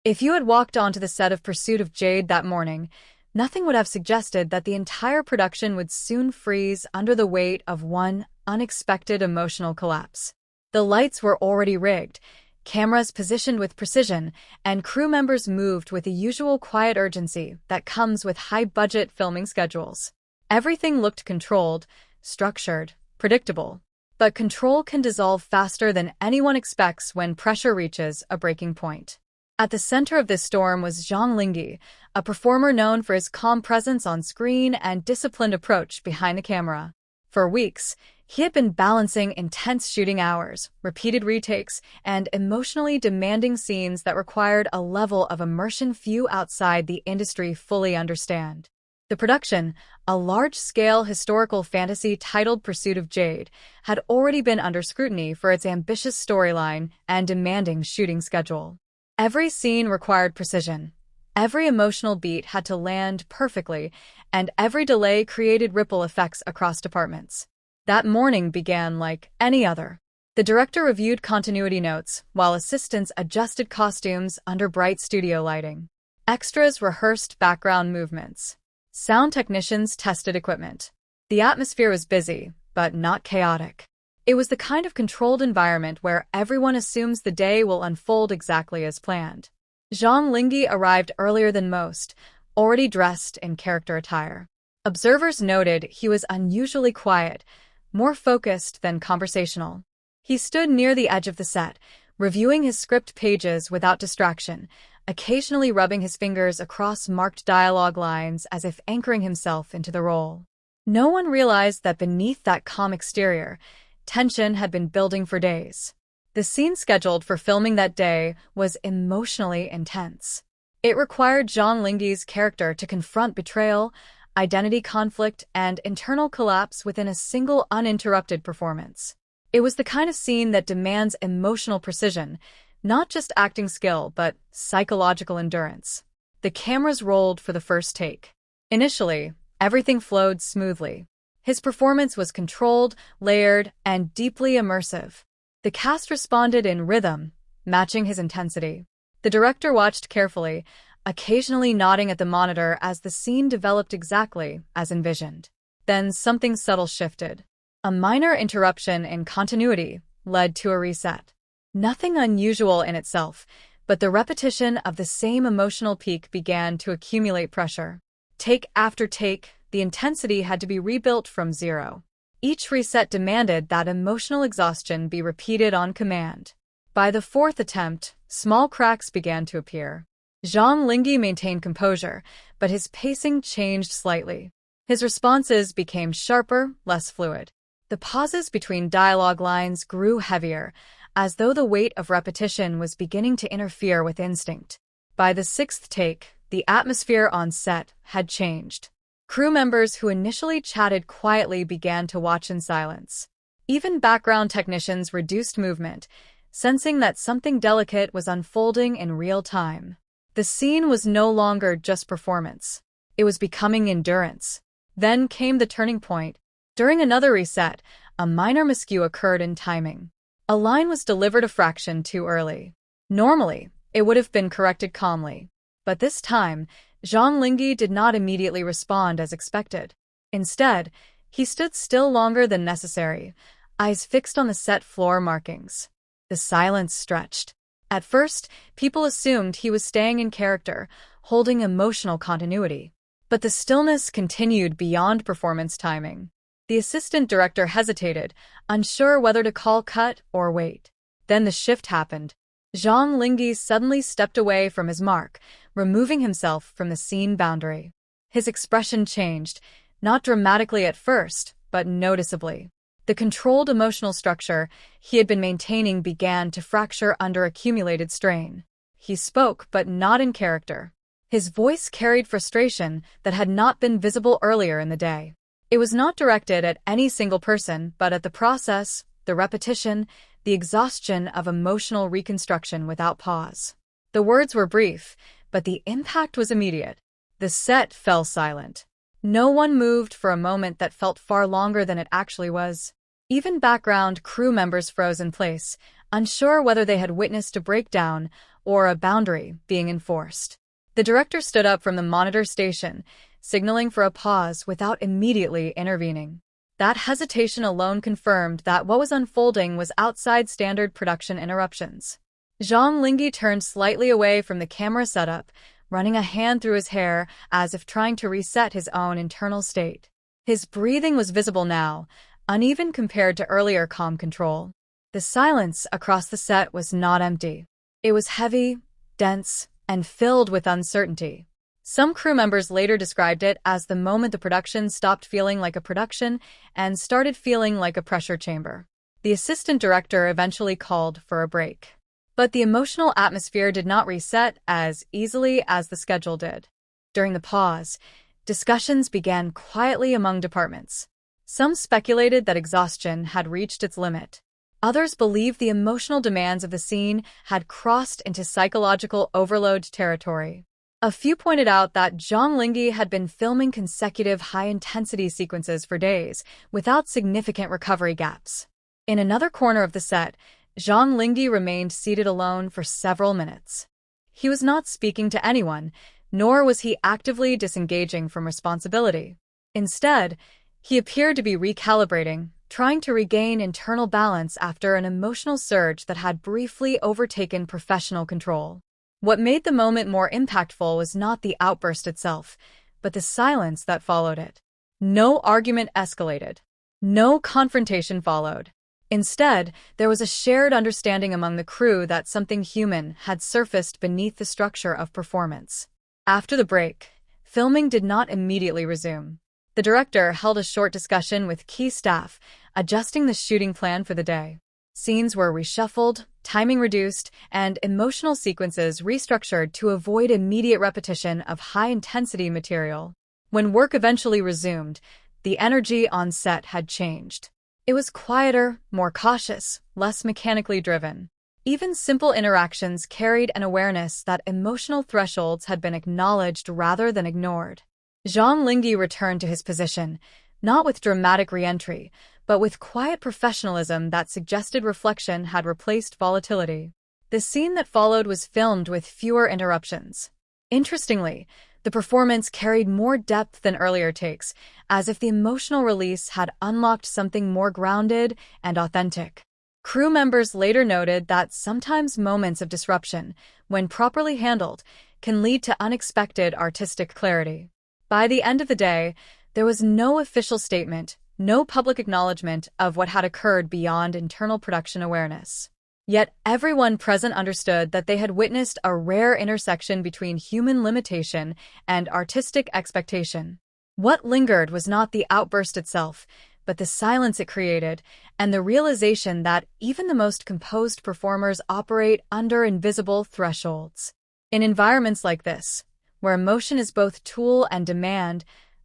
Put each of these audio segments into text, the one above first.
If you had walked onto the set of Pursuit of Jade that morning, nothing would have suggested that the entire production would soon freeze under the weight of one unexpected emotional collapse. The lights were already rigged, cameras positioned with precision, and crew members moved with the usual quiet urgency that comes with high-budget filming schedules. Everything looked controlled, structured, predictable. But control can dissolve faster than anyone expects when pressure reaches a breaking point. At the center of this storm was Zhang Linghe, a performer known for his calm presence on screen and disciplined approach behind the camera. For weeks, he had been balancing intense shooting hours, repeated retakes, and emotionally demanding scenes that required a level of immersion few outside the industry fully understand. The production, a large-scale historical fantasy titled Pursuit of Jade, had already been under scrutiny for its ambitious storyline and demanding shooting schedule. Every scene required precision. Every emotional beat had to land perfectly, and every delay created ripple effects across departments. That morning began like any other. The director reviewed continuity notes, while assistants adjusted costumes under bright studio lighting. Extras rehearsed background movements. Sound technicians tested equipment. The atmosphere was busy, but not chaotic. It was the kind of controlled environment where everyone assumes the day will unfold exactly as planned. Zhang Linghe arrived earlier than most, already dressed in character attire. Observers noted he was unusually quiet, more focused than conversational. He stood near the edge of the set, reviewing his script pages without distraction, occasionally rubbing his fingers across marked dialogue lines as if anchoring himself into the role. No one realized that beneath that calm exterior, tension had been building for days. The scene scheduled for filming that day was emotionally intense. It required Zhang Linghe's character to confront betrayal, identity conflict, and internal collapse within a single uninterrupted performance. It was the kind of scene that demands emotional precision, not just acting skill, but psychological endurance. The cameras rolled for the first take. Initially, everything flowed smoothly. His performance was controlled, layered, and deeply immersive. The cast responded in rhythm, matching his intensity. The director watched carefully, occasionally nodding at the monitor as the scene developed exactly as envisioned. Then something subtle shifted. A minor interruption in continuity led to a reset. Nothing unusual in itself, but the repetition of the same emotional peak began to accumulate pressure. Take after take, the intensity had to be rebuilt from zero. Each reset demanded that emotional exhaustion be repeated on command. By the fourth attempt, small cracks began to appear. Zhang Linghe maintained composure, but his pacing changed slightly. His responses became sharper, less fluid. The pauses between dialogue lines grew heavier, as though the weight of repetition was beginning to interfere with instinct. By the sixth take, the atmosphere on set had changed. Crew members who initially chatted quietly began to watch in silence. Even background technicians reduced movement, sensing that something delicate was unfolding in real time. The scene was no longer just performance. It was becoming endurance. Then came the turning point. During another reset, a minor miscue occurred in timing. A line was delivered a fraction too early. Normally, it would have been corrected calmly. But this time, Zhang Linghe did not immediately respond as expected. Instead, he stood still longer than necessary, eyes fixed on the set floor markings. The silence stretched. At first, people assumed he was staying in character, holding emotional continuity. But the stillness continued beyond performance timing. The assistant director hesitated, unsure whether to call cut or wait. Then the shift happened. Zhang Linghe suddenly stepped away from his mark, removing himself from the scene boundary. His expression changed, not dramatically at first, but noticeably. The controlled emotional structure he had been maintaining began to fracture under accumulated strain. He spoke, but not in character. His voice carried frustration that had not been visible earlier in the day. It was not directed at any single person, but at the process, the repetition, the exhaustion of emotional reconstruction without pause. The words were brief, but the impact was immediate. The set fell silent. No one moved for a moment that felt far longer than it actually was. Even background crew members froze in place, unsure whether they had witnessed a breakdown or a boundary being enforced. The director stood up from the monitor station, signaling for a pause without immediately intervening. That hesitation alone confirmed that what was unfolding was outside standard production interruptions. Zhang Linghe turned slightly away from the camera setup, running a hand through his hair as if trying to reset his own internal state. His breathing was visible now, uneven compared to earlier calm control. The silence across the set was not empty. It was heavy, dense, and filled with uncertainty. Some crew members later described it as the moment the production stopped feeling like a production and started feeling like a pressure chamber. The assistant director eventually called for a break. But the emotional atmosphere did not reset as easily as the schedule did. During the pause, discussions began quietly among departments. Some speculated that exhaustion had reached its limit. Others believed the emotional demands of the scene had crossed into psychological overload territory. A few pointed out that Zhang Linghe had been filming consecutive high-intensity sequences for days, without significant recovery gaps. In another corner of the set, Zhang Linghe remained seated alone for several minutes. He was not speaking to anyone, nor was he actively disengaging from responsibility. Instead, he appeared to be recalibrating, trying to regain internal balance after an emotional surge that had briefly overtaken professional control. What made the moment more impactful was not the outburst itself, but the silence that followed it. No argument escalated. No confrontation followed. Instead, there was a shared understanding among the crew that something human had surfaced beneath the structure of performance. After the break, filming did not immediately resume. The director held a short discussion with key staff, adjusting the shooting plan for the day. Scenes were reshuffled, timing reduced, and emotional sequences restructured to avoid immediate repetition of high-intensity material. When work eventually resumed, the energy on set had changed. It was quieter, more cautious, less mechanically driven. Even simple interactions carried an awareness that emotional thresholds had been acknowledged rather than ignored. Zhang Linghe returned to his position, not with dramatic re-entry, but with quiet professionalism that suggested reflection had replaced volatility. The scene that followed was filmed with fewer interruptions. Interestingly, the performance carried more depth than earlier takes, as if the emotional release had unlocked something more grounded and authentic. Crew members later noted that sometimes moments of disruption, when properly handled, can lead to unexpected artistic clarity. By the end of the day, there was no official statement, no public acknowledgement of what had occurred beyond internal production awareness. Yet everyone present understood that they had witnessed a rare intersection between human limitation and artistic expectation. What lingered was not the outburst itself, but the silence it created, and the realization that even the most composed performers operate under invisible thresholds. In environments like this, where emotion is both tool and demand,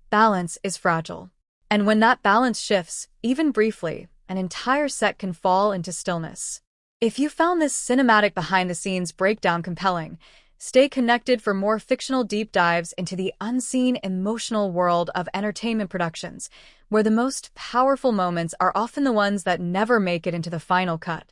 balance is fragile. And when that balance shifts, even briefly, an entire set can fall into stillness. If you found this cinematic behind-the-scenes breakdown compelling, stay connected for more fictional deep dives into the unseen emotional world of entertainment productions, where the most powerful moments are often the ones that never make it into the final cut.